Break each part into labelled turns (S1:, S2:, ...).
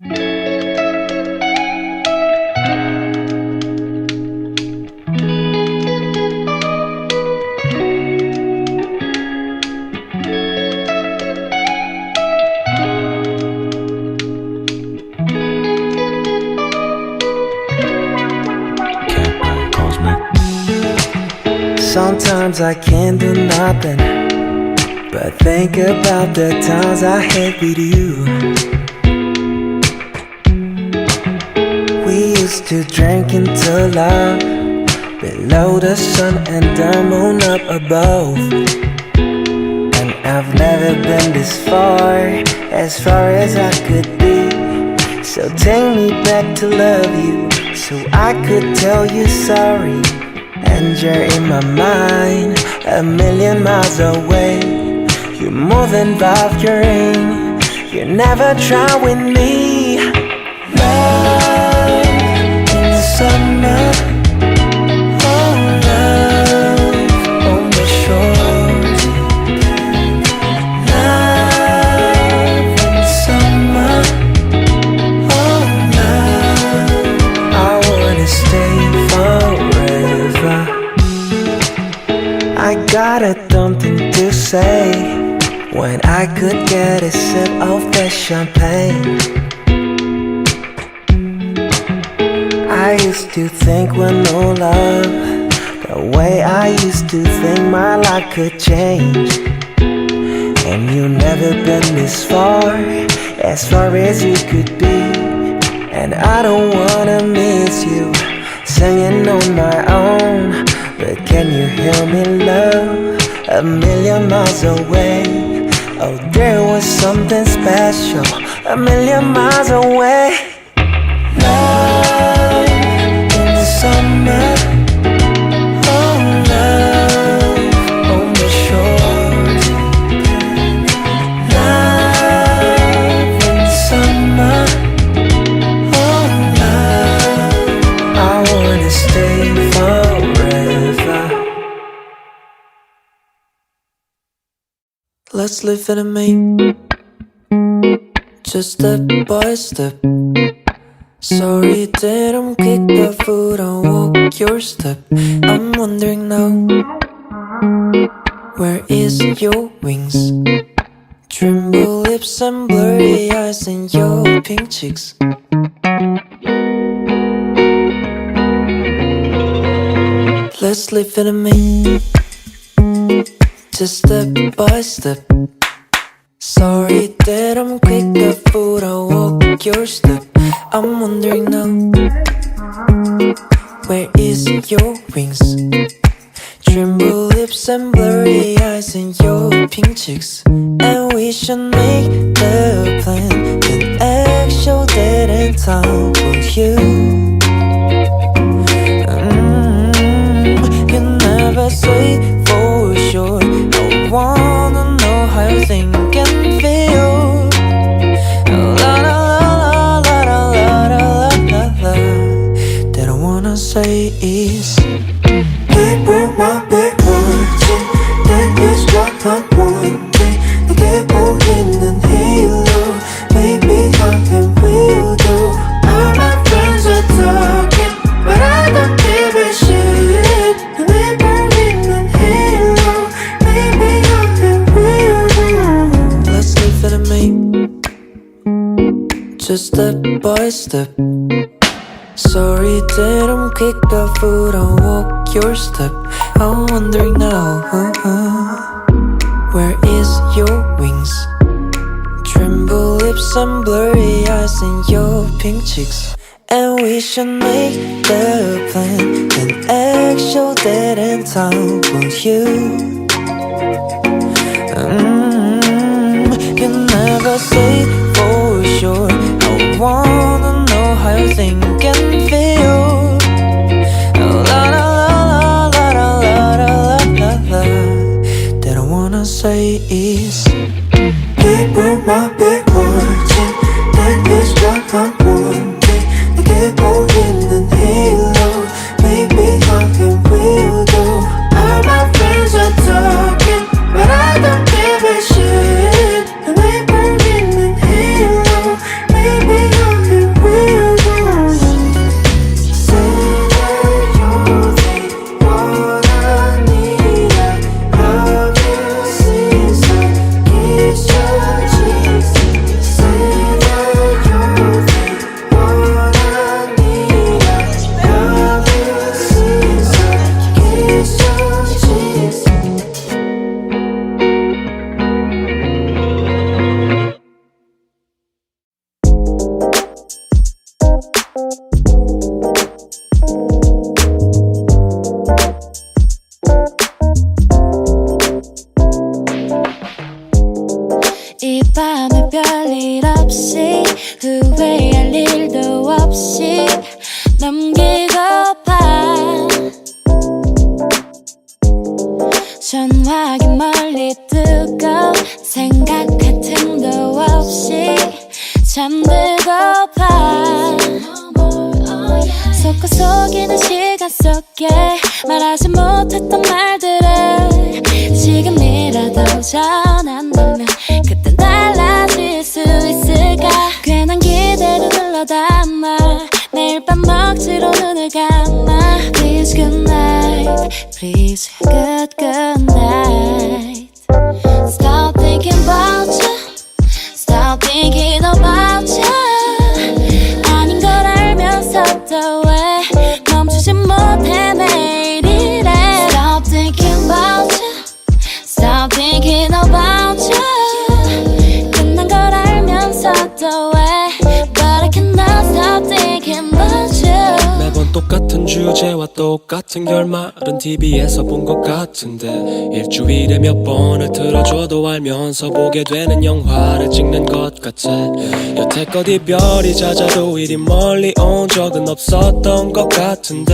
S1: Sometimes I can't do nothing but think about the times I had with you. We used to drink into love, below the sun and the moon up above. And I've never been this far as I could be. So take me back to love you, so I could tell you sorry. And you're in my mind, a million miles away. You're more than Valkyrie, you never try with me. Love in the summer, oh love on the shores. Love in the summer, oh love, I wanna stay forever. I got something to say when I could get a sip of that champagne. I used to think with no love, the way I used to think my life could change. And you never been this far as you could be. And I don't wanna miss you singing on my own. But can you hear me, love, a million miles away? Oh, there was something special a million miles away. Love in the summer, oh love on the shores. Love in the summer, oh love, I wanna stay forever. Let's live in a me, just step by step. Sorry that I'm kicked the foot and walk your step. I'm wondering now, where is your wings? Tremble lips and blurry eyes and your pink cheeks. Let's live in a me, just step by step. Sorry that I'm quick the foot and walk your step. I'm wondering now, where is your wings? Tremble lips and blurry eyes and your pink cheeks. And we should make the plan, then actual date and time for you. You never say for sure. I wanna know how you think and feel. La la la la la la la la la. That I wanna say is,
S2: People might be watching, that is what I'm wanting. 내게 보이는 halo, maybe I can will do. All my friends are talking, but I don't give a shit. 내게 보이는 halo, maybe I can will do.
S1: let's live in a me, just step by step. Sorry that I'm quick the foot and walk your step. I'm wondering now, where is your wings? Tremble lips and blurry eyes and your pink cheeks. And we should make the plan, an actual date and time for you. You never say for sure. I wanna know how you think and feel. La la la la la la la la la. That I wanna say is,
S2: People might be watching, that is what I'm wanting. 내게 보이는 halo, maybe I can will do. All my friends are talking, but I don't give a shit. 내게 보이는 halo, maybe I
S3: 이 밤에 별일 없이 후회할 일도 없이 넘기고파 전화기 멀리 뜨고 생각 같은 도 없이 잠들고파 속고 속이는 시간 속에 말하지 못했던 말들을 지금이라도 전한다면 그땐 달라질 수 있을까 괜한 기대를 눌러 담아 매일 밤 억지로 눈을 감아 Please good night Please good night Stop thinking about you Stop thinking about you 아닌 걸 알면서도 왜 멈추지 못해 매일 이래 Stop thinking about you Stop thinking about you 끝난 걸 알면서도 왜 But I cannot stop thinking about you
S4: 매번 똑같은 주제와 똑같은 결말은 TV에서 본 것 같은데 일주일에 몇 번을 틀어줘도 알면서 보게 되는 영화를 찍는 것 같아 여태껏 이별이 잦아도 이리 멀리 온 적은 없었던 것 같은데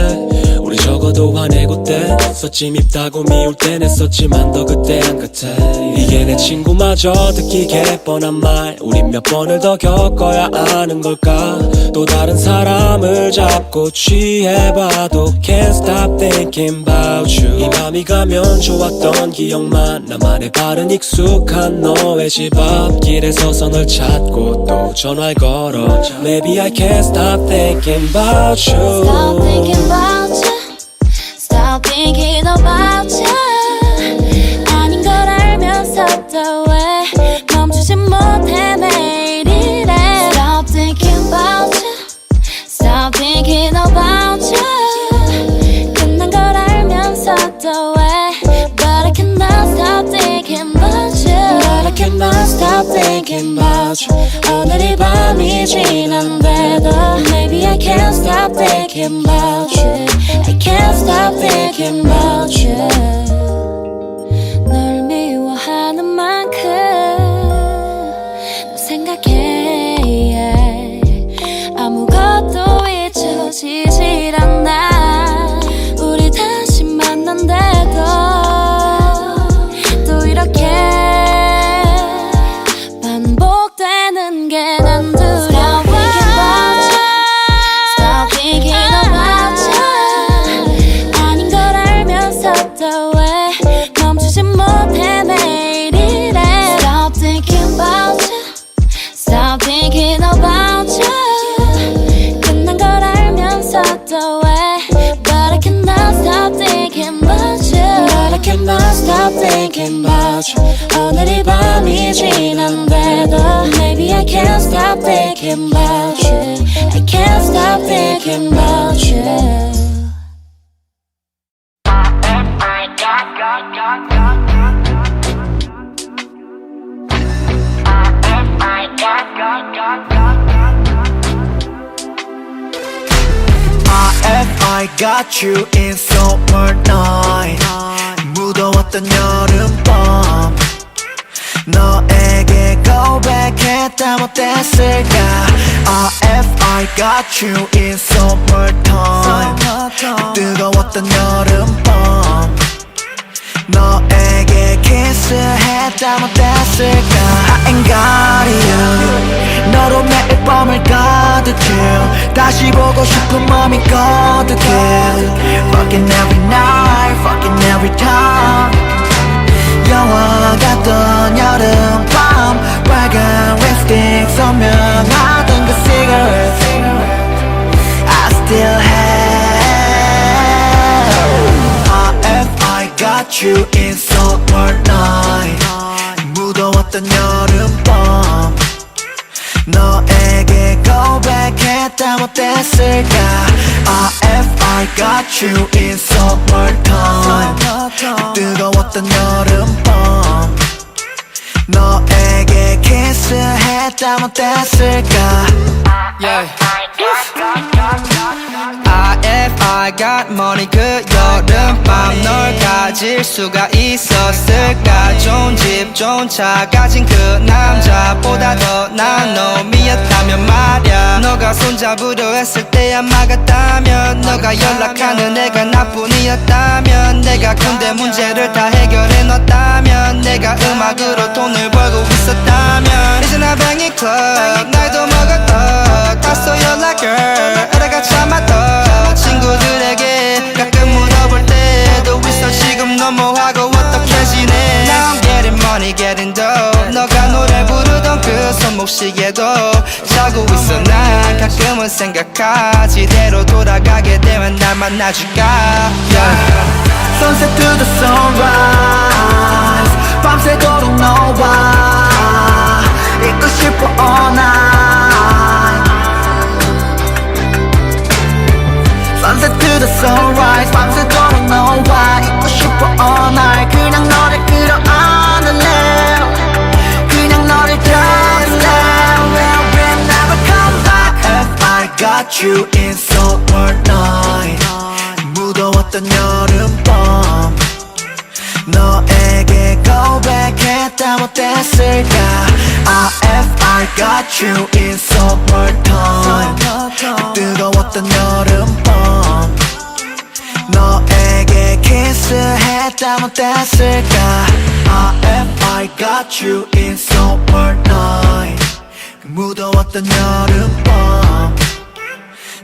S4: 우리 적어도 화내고 뗐었지 밉다고 미울 땐 했었지만 더 그때 안 같아 이게 내 친구마저 듣기게 뻔한 말 우린 몇 번을 더 겪어야 아는 걸까 또 다른 사람을 잡고 취해봐도 Can't stop thinking about you 이 밤이 가면 좋았던 기억만 나만의 바른 익숙한 너의 집 앞길에 서서 널 찾고 또 전화를 걸어 Maybe I can't stop thinking about you
S3: Stop thinking about you Stop thinking about you 아닌 걸 알면서도 왜 멈추지 못해 매일 이래 Stop thinking about you Stop thinking about you 끝난 걸 알면서도 왜 But I cannot stop thinking about you But I cannot stop thinking about you 오늘 이 밤이 지난데도 Maybe I can't stop thinking about you I can't stop thinking about you 널 미워하는 만큼 너 생각해 아무것도 잊혀지질 않아 우리 다시 만난데도 또 이렇게 반복되는 게 난 두려워 Stop thinking about you 아닌 걸 알면서도 왜 멈추지 못해 매일 이래 Stop thinking about you Stop thinking about you 끝난 걸 알면서도 왜 But I cannot stop thinking about you But I cannot stop thinking about you 오늘 이 밤이 지난데도 Maybe I can't stop thinking about you I can't stop thinking about you
S1: I got you in summer night 무더웠던 여름밤 너에게 고백했다 못했을까 I got you in summertime 뜨거웠던 여름밤 너에게 키스했다 못했을까 I ain't got you 너로 매일 밤을 가득해 다시 보고 싶은 맘이 가득해 Fucking every night, fucking every time 영화 같던 여름밤 빨간 립스틱 선명하던 그 cigarette I still have I got you in summer night 무더웠던 여름밤 너에게 고백했다 못했을까 I got you in summertime 뜨거웠던 여름밤 너에게 키스했다 못했을까
S4: Yeah.
S5: my god money 그 여름밤 널 가질 수가 있었을까 좋은 집 좋은 차 가진 그 남자보다 더 나은 놈이었다면 말야 너가 손잡으려 했을 때야 막았다면 너가 연락하는 애가 나뿐이었다면 내가 군대 문제를 다 해결해 놨다면 내가 음악으로 돈을 벌고 있었다면 이제 나 뱅이 클럽 나이도 먹었다 갔어 연락 girl 에다가 참았다 친구들에게 가끔 물어볼 때도 있어 지금 너무하고 어떻게 지내 Now I'm getting money getting dough 너가 노래 부르던 그 손목시계도 자고 있어 난 가끔은 생각하지 대로 돌아가게 되면 날 만나줄까 yeah.
S1: Sunset to the sunrise 밤새도록 너와 있고 싶어 all night Sunset to the sunrise 밤새도록 너와 있고 싶어 all night 그냥 너를 끌어안을래 그냥 너를 껴줄래 We'll never come back If I got you in summer night 무더웠던 여름밤 너에게 고백했다 못했을까 If I got you in summertime 뜨거웠던 여름밤 너에게 키스했다 못했을까 If I got you in summertime 무더웠던 여름밤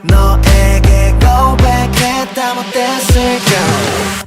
S1: 너에게 고백했다 못했을까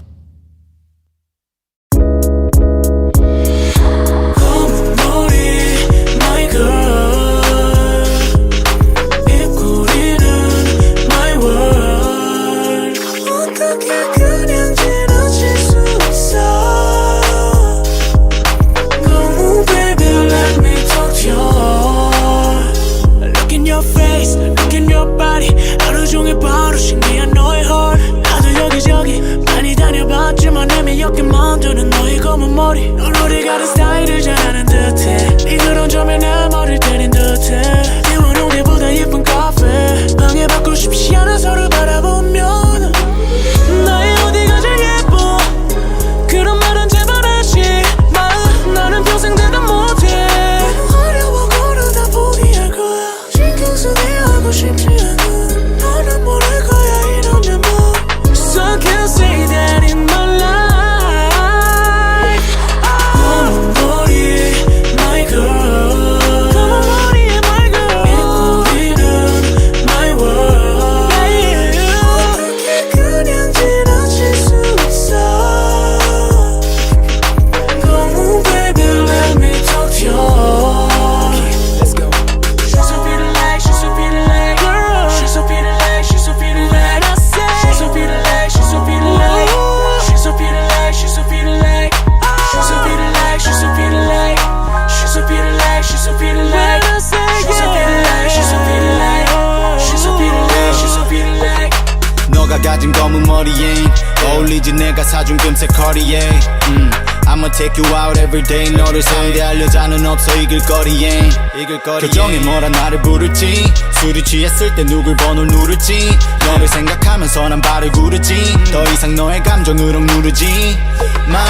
S6: 만드는 너의 검은 머리 넌 어디 가는 스타일을 잘 아는 듯해 네 그런 점에 내 머리를 때린 듯해 비워놓은 게보다 예쁜 카페 방해받고 싶지 않아 서로 바라보면 나의 어디가 제일 예뻐 그런 말은 제발 하지 마 나는 평생 대답 못해 너무 어려워 걸어다 포기할 거야 신경 쓰게 하고 싶지 않은 너는 모를 거야 이러면 뭐 So I can't say that in my life
S7: 가진 검은 머리에 어울리지 내가 사준 금색 커리에 I'ma take you out every day 너를 상대할 여자는 없어 이길 거리에 표정에 뭐라 나를 부를지 술이 취했을 때 누굴 번호를 누를지 너를 생각하면서 난 발을 구르지 더 이상 너의 감정을 억누르지 마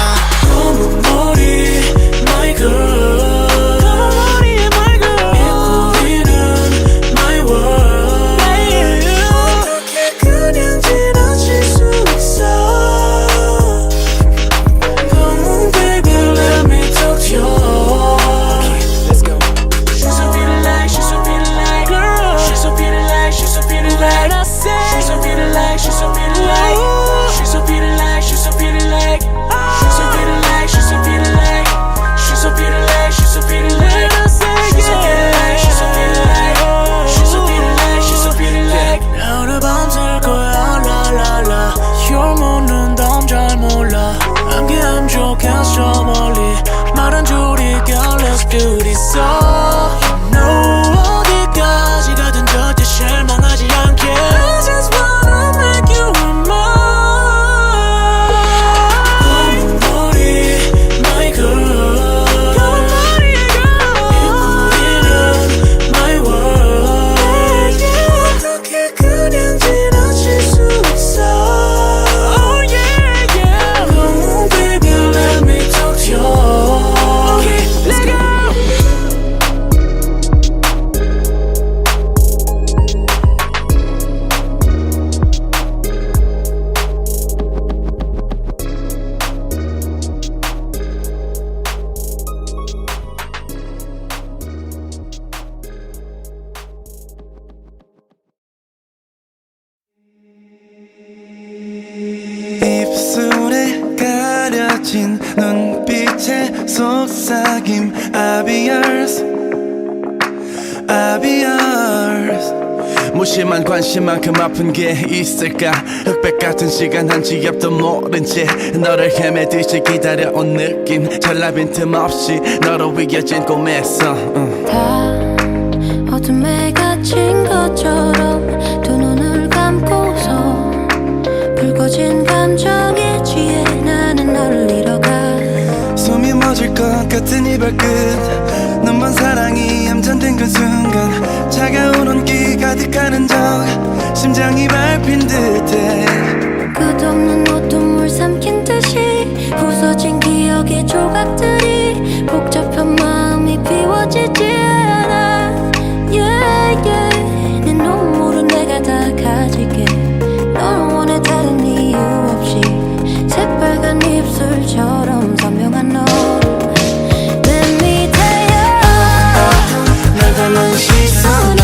S6: 검은 머리 my girl 검은 머리에 my girl 이끌리는 my world 그냥 지나칠 수 있어 Come on baby let me talk to you Let's go She's so pretty like, she's so pretty like Girl She's so pretty like, she's so pretty like I say She's so pretty like, she's so pretty like She's so pretty like, she's so pretty like She's so pretty like, she's so pretty like She's so pretty like, she's so
S8: 거친 눈빛의 속삭임 I'll be yours I'll be yours 무심한 관심만큼 아픈 게 있을까 흑백 같은 시간 한 지 앞도 모른 채 너를 헤매듯이 기다려온 느낌 전라 빈틈없이 너로 이어진 꿈에서
S3: 다 어둠에 갇힌 것처럼 두 눈을 감고서 붉어진 감정에 취해 나는 너를 잃어가
S8: 숨이 멎을 것 같은 이 발끝 눈먼 사랑이 얌전된 그 순간 차가운 온기 가득하는 적 심장이 밟힌 듯해
S3: 끝없는 어둠을 삼킨 듯이 부서진 기억의 조각들이 복잡한 마음이 비워지지 않아 yeah, yeah. 내 눈물은 내가 다 가질게 널 원해 다른 이유 없이 새빨간 입술처럼 선명한 너를 내 밑에 널 담은 시선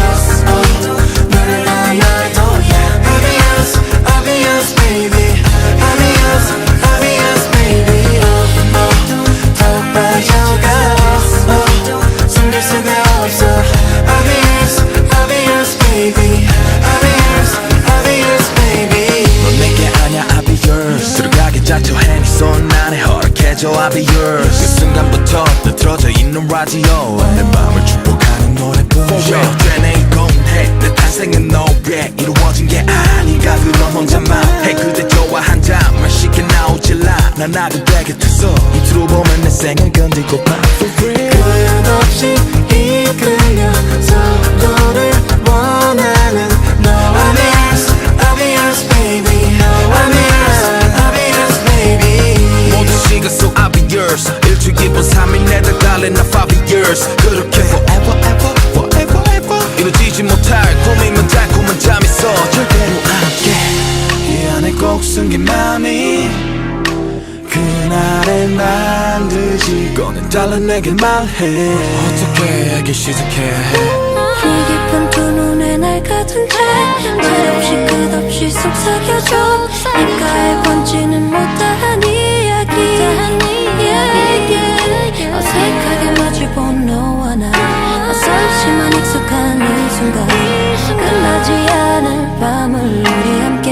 S3: 너를 나 날도
S8: I'll be yours, I'll be yours baby I'll be yours, I'll be yours baby 더 빠져가 숨길 수가 없어 I'll be yours, I'll be yours baby I'll be yours, I'll be yours baby 넌 내게 아냐 I'll be yours 들어가기 작죠 핸이 손 안에 허락해줘 I'll be yours 그 순간부터 뜨들어져 있는 라디오 내 맘을 축복하는 노래뿐 For real 되네 이건 해내 탄생은 너에 이루어진 게 아닌가 그런 혼자만 해 그대 좋아한다면 쉽게 나오질 않아 나도 내 곁에서 입술로 보면 내 생을 건들고파 For real 끝없이 이끌려서 너를 원하는 너 I'll be yours, I'll be yours baby I'll be yours, I'll be yours baby 모든 시간 속 I'll be yours 일주 2분 3일 내다 달린 나 5 years 그렇게 forever ever forever ever 이루어지지 못할 꿈이면 달콤한 잠이 있어 절대로 안게 이 안에 꼭 숨긴 맘이 그날의 반드시 꺼낸 달라 내게 말해 어떻게 알기 시작해야 해
S3: 이 깊은 두 눈에 날 가둔 채 말없이 끝없이 속삭여줘 입가에 번지는 못다한 이야기 yeah, yeah. 어색하게 마주본 너와 나 낯설지만 익숙한 이 순간 끝나지 않을 밤을 우리 함께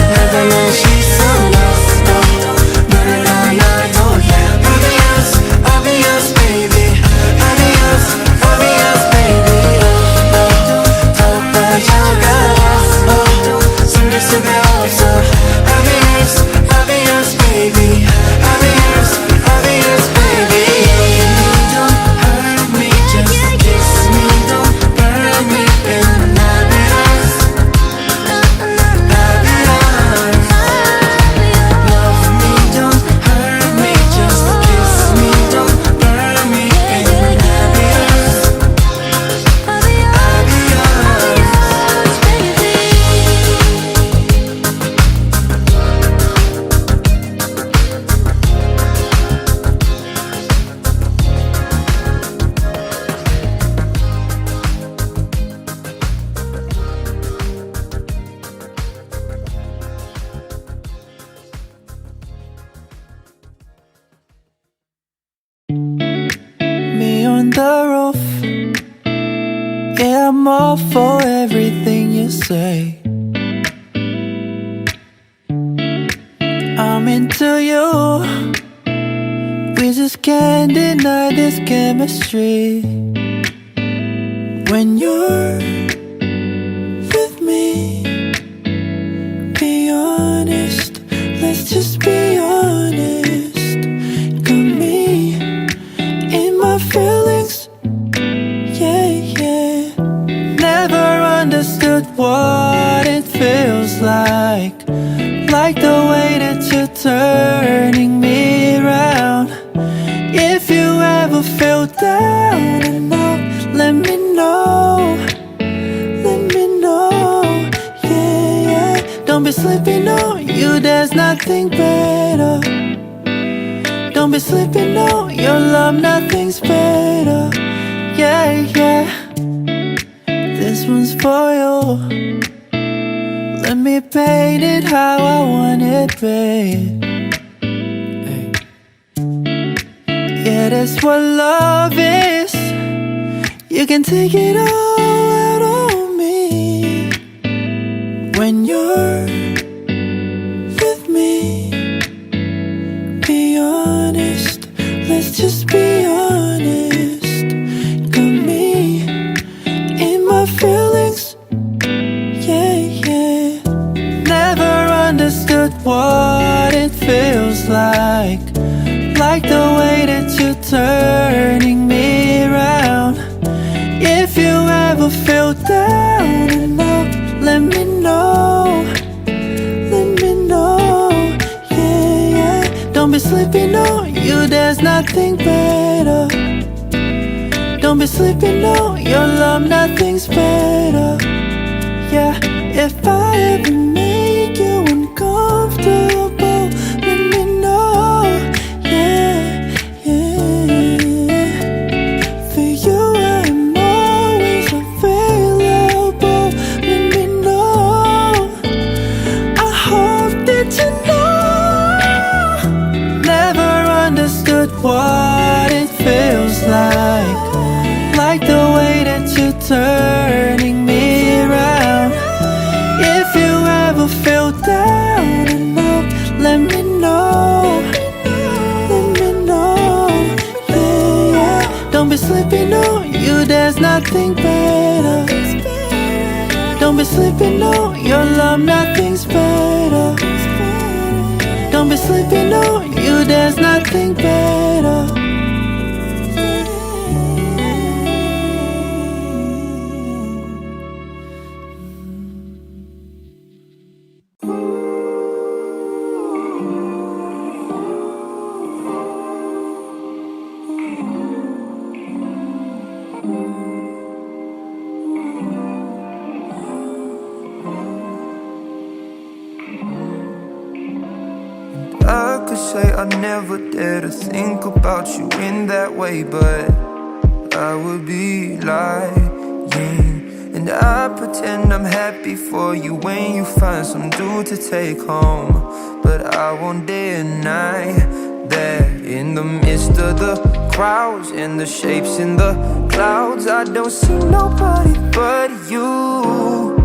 S3: 날 담은 시선 너를 나 날도
S8: I'll be yours, I'll be yours baby I'll be yours, I'll be yours baby 더 빠져가 숨길 수가 없어 I'll be yours, I'll be yours baby I'll be yours, I'll be yours baby Don't hurt me, just kiss me Don't burn me and I'll be yours I'll be yours Love me, don't hurt me Just kiss me, don't burn me and I'll be yours I'll be yours Me on the roof Yeah, I'm all for everything you say I'm into you We just can't deny this chemistry When you're with me Be honest Let's just be honest Got me in my feelings Yeah, yeah Never understood what it feels like the way that you're turning me around If you ever feel down and out Let me know Yeah, yeah Don't be sleeping on you, there's nothing better Don't be sleeping on your love, nothing's better Yeah, yeah This one's for you Let me
S1: paint it how I want it, babe. Yeah, that's what love is. You can take it all out on me when you're with me. Be honest, let's just be honest. Got me in my feelings, yeah, yeah. Never understood what it feels like the way that you're turning me around. If you ever feel down and out, let me know. Let me know, yeah, yeah. Don't be sleeping on you, there's nothing better. Don't be sleeping on your love, nothing's better. Yeah, if I ever make you uncomfortable, let me know, yeah, yeah. For you I'm always available, let me know. I hope that you know. Never understood what it feels like the way that you're turning me around. If you ever feel down and out, let me know. Let me know, yeah, yeah. Don't be sleeping on you, there's nothing better. Don't be sleeping on your love, nothing's better. Don't be sleeping on you, there's nothing better.
S9: I could say I never dare to think about you in that way, but I would be lying. And I pretend I'm happy for you when you find some dude to take home. But I won't deny that in the midst of the crowds and the shapes in the clouds, I don't see nobody but you.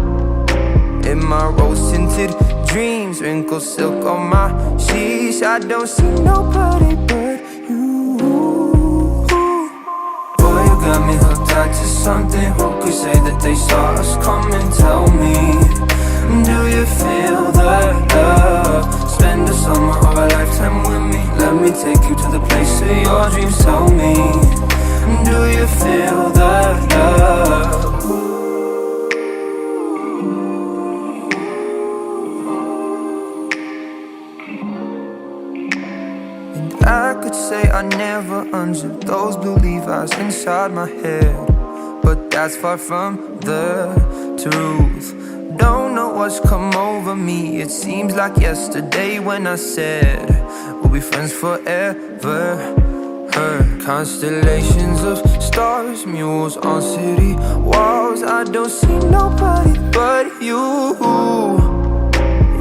S9: In my rose-tinted dreams, wrinkled silk on my sheets, I don't see nobody but you. Boy, you got me hooked on to something. Who could say that they saw us coming? Tell me, do you feel the love? Spend the summer or a lifetime with me. Let me take you to the place of your dreams. Tell me, do you feel the love? I could say I never unzipped those blue Levi's inside my head, but that's far from the truth. Don't know what's come over me. It seems like yesterday when I said we'll be friends forever. Heard constellations of stars, mules on city walls. I don't see nobody but you.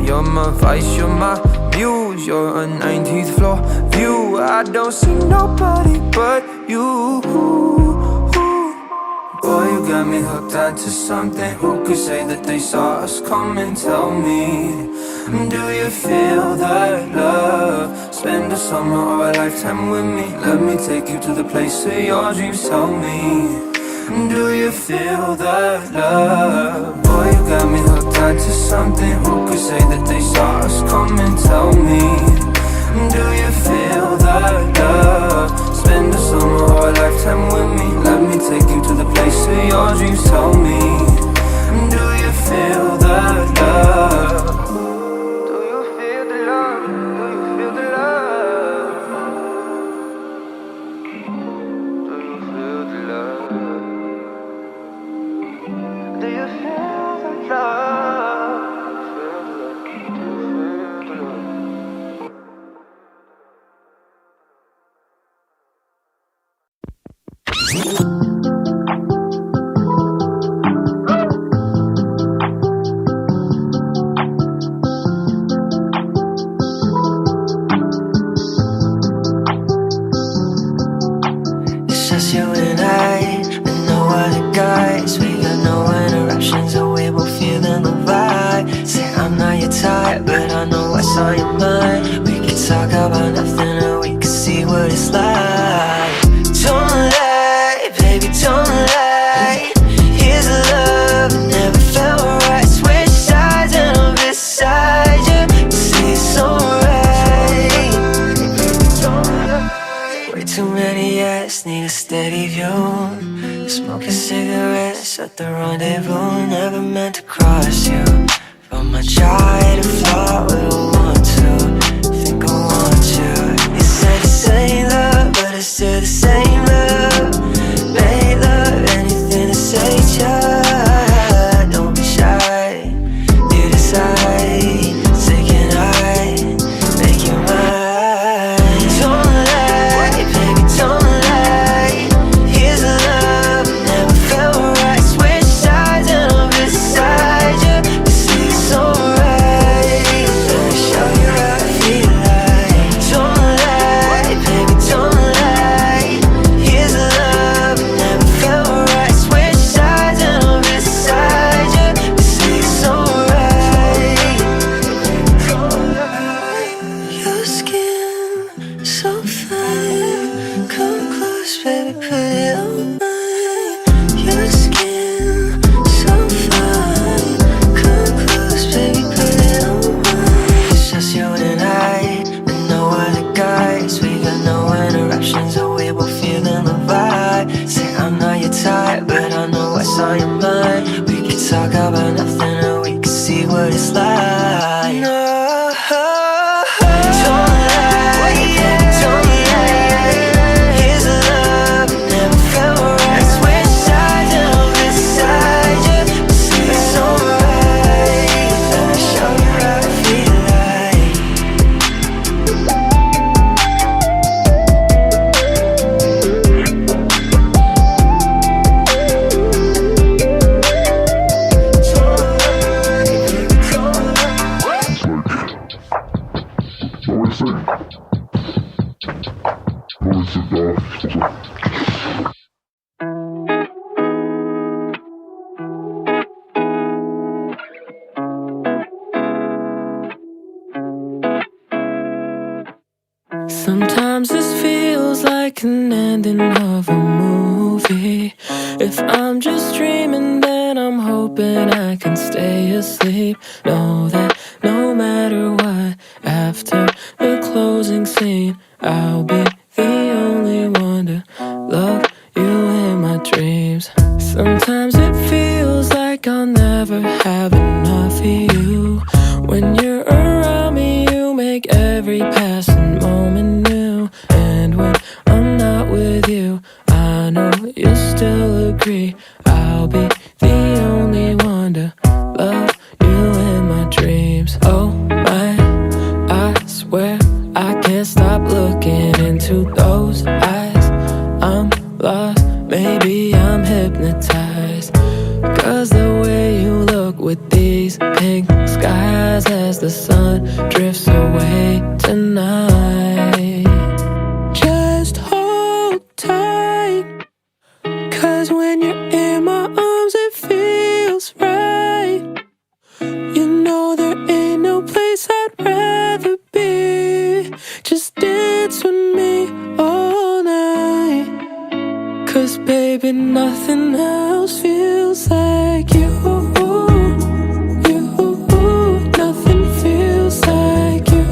S9: You're my vice, you're my muse, you're a 19th floor view. I don't see nobody but you. Boy, you got me hooked onto something. Who could say that they saw us coming? Tell me, do you feel that love? Spend a summer or a lifetime with me. Let me take you to the place of your dreams. Tell me, do you feel that love? Boy, you got me hooked onto something. Who could say that they saw us coming? Tell me, do you feel that love? Spend a summer or a lifetime with me. Let me take you to the place of your dreams. Tell me, do you feel that love? Do you feel the love? Do you feel the love? Do you feel the love? Do you feel the love? Do you feel the love?
S1: type, but I know what's on your mind. We could talk about nothing or we could see what it's like. Don't lie, baby, don't lie. Here's the love that never felt right. Switch sides and I'm beside you. Say it's alright. Way too many yes, need a steady view. Smoking cigarettes at the rendezvous. Never meant to cross you, but my try to flirt with a want to. Think I want you. You said the same love, but it's still the same love. Make love, anything to say ya. Don't be shy, you decide. Say can I make you mine? Don't lie, baby, don't lie. Here's the love that never felt right. Switch sides and I'm beside you. You say it's alright. Let me show you how I feel like. Don't lie, baby, don't lie. Here's the love that never felt right. Switch sides and I'm beside you. You say it's alright. Your skin so fine. Come close, baby, put it on mine. Your skin so fine. Come close, baby, put it on mine. It's just you and I, and no other guys. We got no interruptions, and we both feeling the vibe. Say I'm not your type, but I know what's on your mind. We could talk about nothing, or we could see what it's like. No. Don't lie, don't lie. Here's the love that never felt right. Switch sides and I'm beside you. Say it's alright. Let me show you how I feel like.
S6: Sometimes this feels like an ending of a movie. If I'm just dreaming, then I'm hoping I can stay asleep. Know that no matter what, after the closing scene, I'll be the only one to love you in my dreams. Sometimes it feels like I'll never have enough of you. When you're around me, you make every passing moment new. And when I'm not with you, I know you'll still agree. I'll be the only one to love you in my dreams. Oh my, I swear I can't stop looking into those eyes. I'm lost, maybe I'm hypnotized. Cause the way you look with these pink skies as the sun drifts away tonight. Just hold tight, cause when you're in my arms it feels right. You know there ain't no place I'd rather be. Just dance with me all night. Cause baby, nothing else feels like you. Nothing feels like you.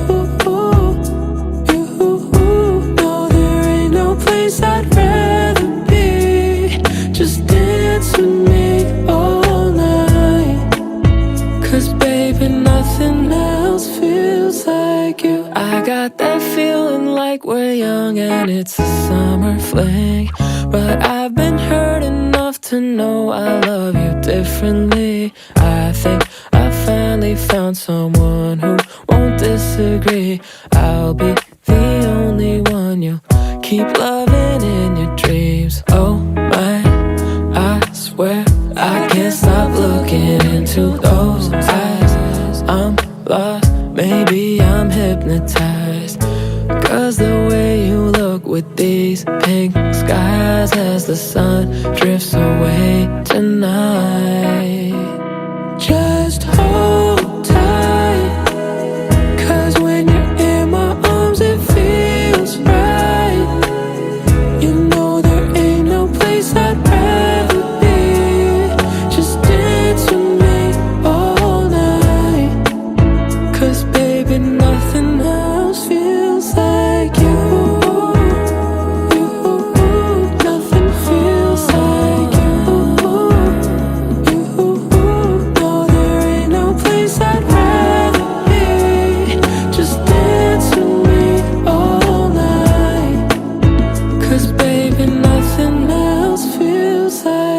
S6: No, there ain't no place I'd rather be. Just dance with me all night. Cause baby, nothing else feels like you. I got that feeling like we're young and it's a summer fling. But I've been hurt enough to know I love you differently. I think I finally found someone who won't disagree. I'll be the only one you'll keep loving in your dreams. Oh my, I swear I can't stop looking into those eyes. I'm lost, maybe I'm hypnotized. Cause the way you look with these pink skies as the sun drifts away tonight. Just hold tight,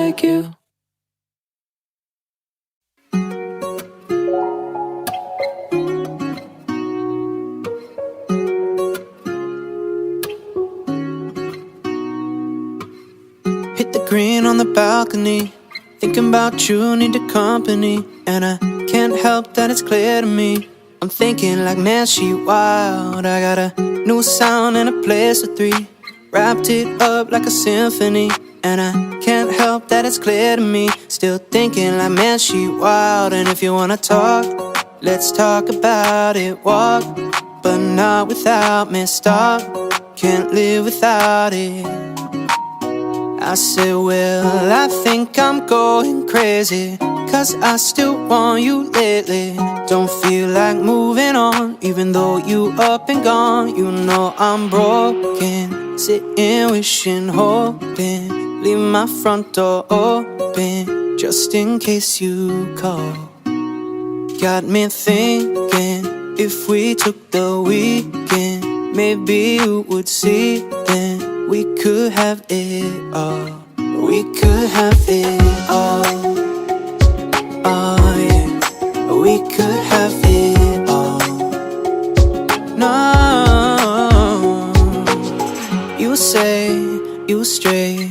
S4: like you.
S8: Hit the green on the balcony, thinking about you, need the company. And I can't help that it's clear to me, I'm thinking like, man, she wild. I got a new sound and a place for three, wrapped it up like a symphony. And I can't help that it's clear to me, still thinking like, man, she wild. And if you wanna talk, let's talk about it. Walk, but not without me. Stop, can't live without it. I said, well, I think I'm going crazy, 'cause I still want you lately. Don't feel like moving on, even though you up and gone. You know I'm broken, sitting, wishing, hoping, leave my front door open, just in case you call. Got me thinking, if we took the weekend, maybe you would see, then we could have it all. We could have it all. Oh yeah, we could have it all. No, you say you straight,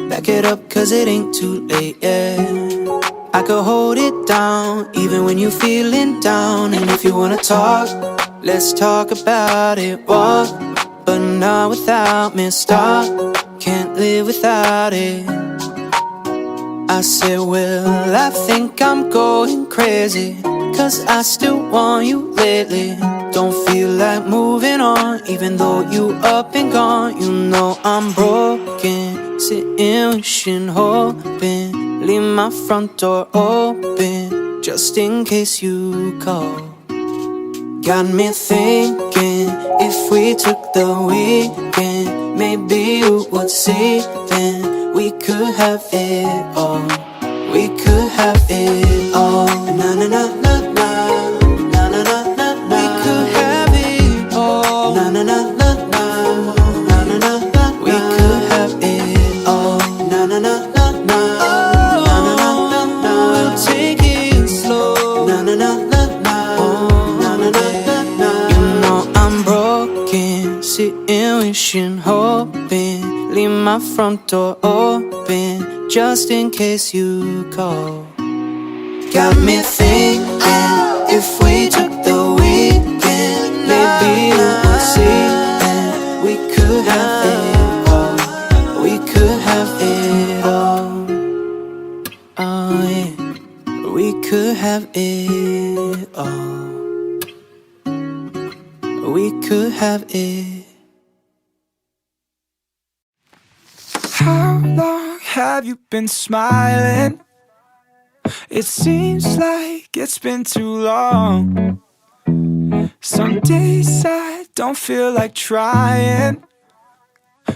S8: back it up 'cause it ain't too late, yeah. I could hold it down, even when you feeling down. And if you wanna talk, let's talk about it. Walk, but not without me. Stop, can't live without it. I said, well, I think I'm going crazy, 'cause I still want you lately. Don't feel like moving on, even though you up and gone. You know I'm broken, sitting, wishing, hoping, leave my front door open, just in case you call. Got me thinking, if we took the weekend, maybe you would see, then we could have it all. We could have it all. Na na na na na, na na na na na. We could have it all. Na na na na na, na na na na. We could have it all. Na na na na na, na na na na na. We'll take it slow. Na na na na na, na na na na. You know I'm broken, sitting, wishing, hoping, leave my front door open, just in case you call. Got me thinking, if we took the weekend, maybe you would see, and we could have it all. We could have it all. Oh yeah, we could have it all. We could have it.
S9: How long have you been smiling? It seems like it's been too long. Some days I don't feel like trying.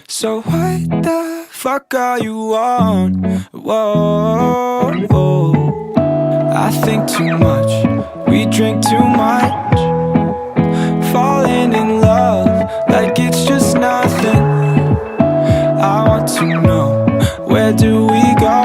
S9: So what the fuck are you on? Whoa, whoa. I think too much, we drink too much, falling in love like it's just nothing. I want to know, where do we go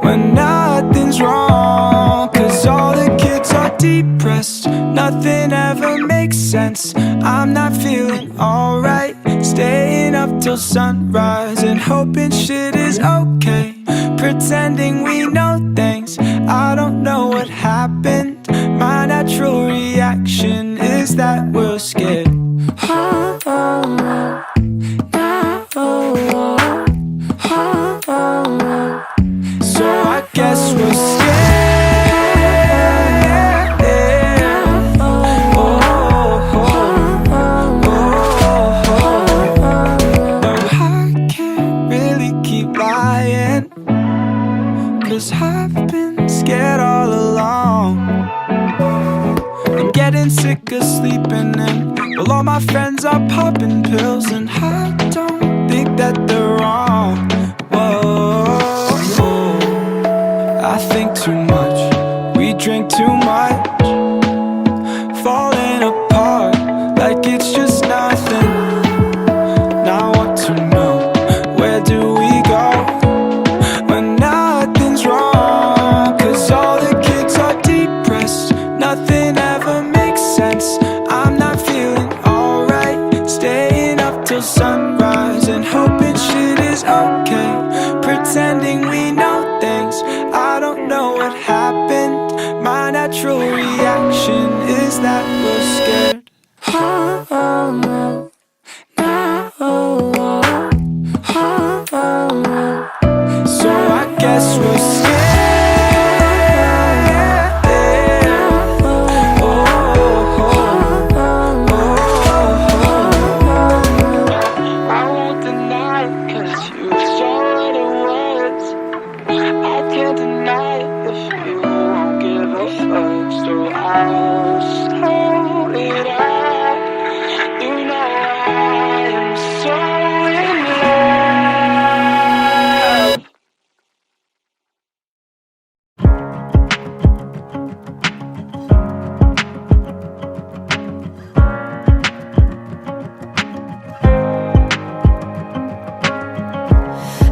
S9: when nothing's wrong? 'Cause all the kids are depressed, nothing ever makes sense. I'm not feeling alright, staying up till sunrise and hoping shit is okay, pretending we know things. I don't know what happened, my natural reaction is that we're scared. So I guess we're scared. No, I can't really keep lying, 'cause I've been scared all along. I'm getting sick of sleeping in, well, all my friends are popping pills, and I don't think that they're wrong. Whoa, I think too much, we drink too much, falling apart like it's just nothing. Now I want to know, where do we go when that we're scared.
S3: Oh, oh, no. No, oh, oh, oh, no.
S9: So I guess we're scared.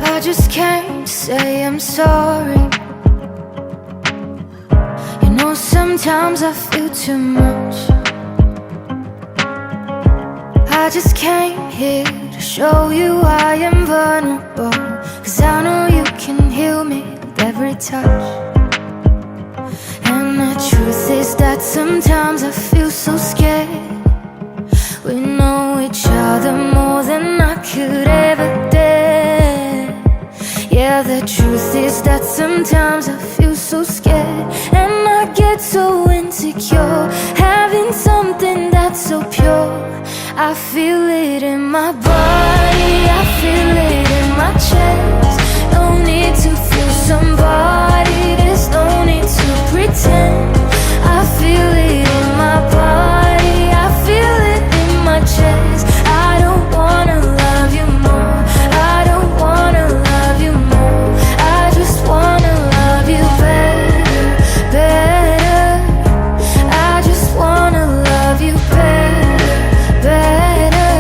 S3: I just came to say I'm sorry. You know, sometimes I feel too much. I just came here to show you I am vulnerable, 'cause I know you can heal me with every touch. And the truth is that sometimes I feel so scared. We know each other more than I could ever dare. Yeah, the truth is that sometimes I feel so scared, and I get so insecure, having something that's so pure. I feel it in my body, I feel it in my chest. No need to feel somebody, there's no need to pretend. I feel it in my body, I feel it in my chest. I don't wanna love you more, I don't wanna love you more. I just wanna love you better, better. I just wanna love you better, better.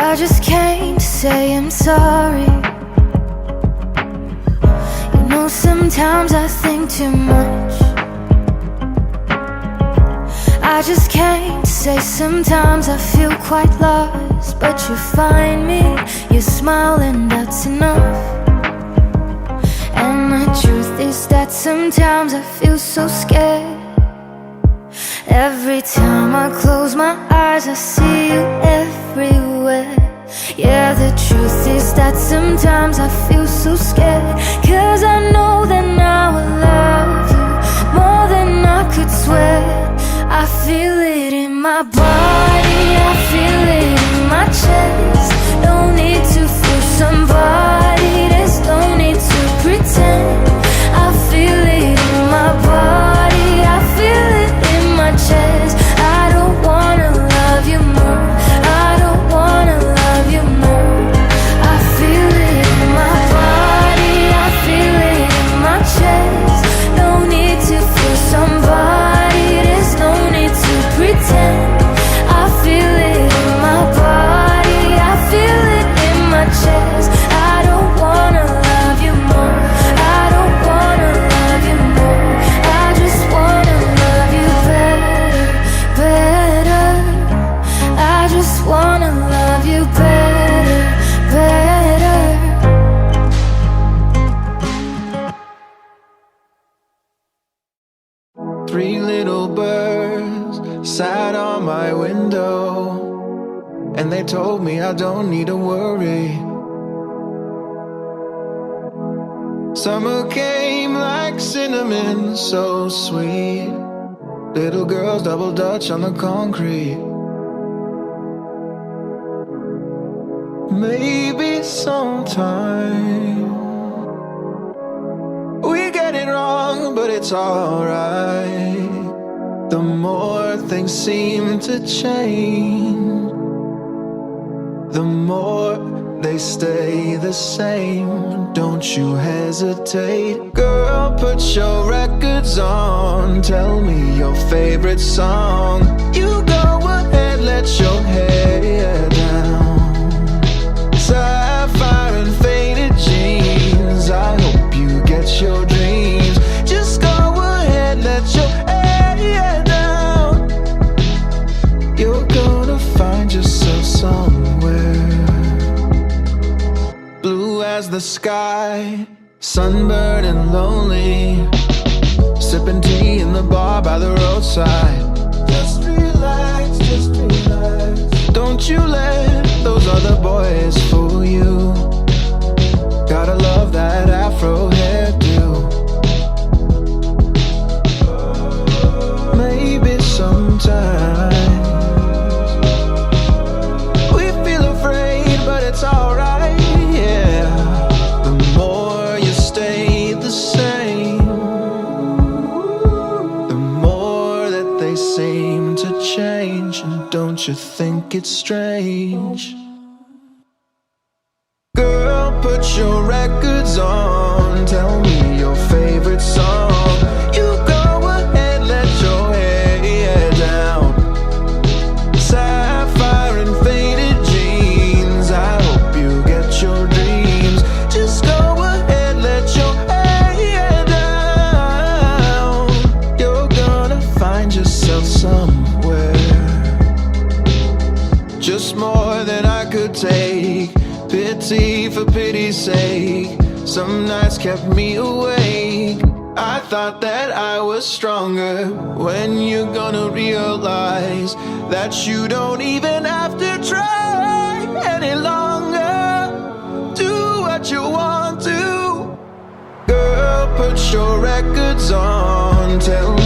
S3: I just came to say I'm sorry. You know, sometimes I think too much. I just came to say sometimes I feel quite lost, but you find me, you smile, and that's enough. And the truth is that sometimes I feel so scared. Every time I close my eyes, I see you everywhere. Yeah, the truth is that sometimes I feel so scared, 'cause I know that now I love you more than I could swear. I feel it in my body, I feel it in my chest. No need to fool somebody, there's no need to pretend. I feel it in my body, I feel it in my chest. I don't wanna love you more, I don't wanna love you more. I feel it in my body, I feel it in my chest. No need to fool somebody, there's no need to pretend. I feel it in my body, I feel it in my chest. I don't wanna love you more, I don't wanna love you more. I just wanna love you better, better. I just wanna love you better, better.
S9: Three little birds sat on my window, and they told me I don't need to worry. Summer came like cinnamon, so sweet. Little girls double dutch on the concrete. Maybe sometime we get it wrong, but it's alright. The more things seem to change, the more they stay the same. Don't you hesitate, girl, put your records on. Tell me your favorite song. You go ahead, let your hair down. Sapphire and faded jeans, I hope you get your dreams. Just go ahead, let your hair down. You're gonna find yourself somewhere blue as the sky, sunburned and lonely.
S8: sipping tea in the bar by the roadside. Just relax, just relax. Don't you let those other boys fool you. Gotta love that afro hairdo. Maybe sometimes we feel afraid, but it's alright, yeah. The more you stay the same, the more that they seem to change. And don't you think it's strange? Girl, put your records on. Tell me your favorite song. You go ahead, let your hair down. Sapphire and faded jeans. I hope you get your dreams. Just go ahead, let your hair down. You're gonna find yourself somewhere. Just more than I could take. Pity for pity's sake. Some nights kept me awake. I thought that I was stronger. When you gonna realize that you don't even have to try any longer? Do what you want to. Girl, put your records on. Tell me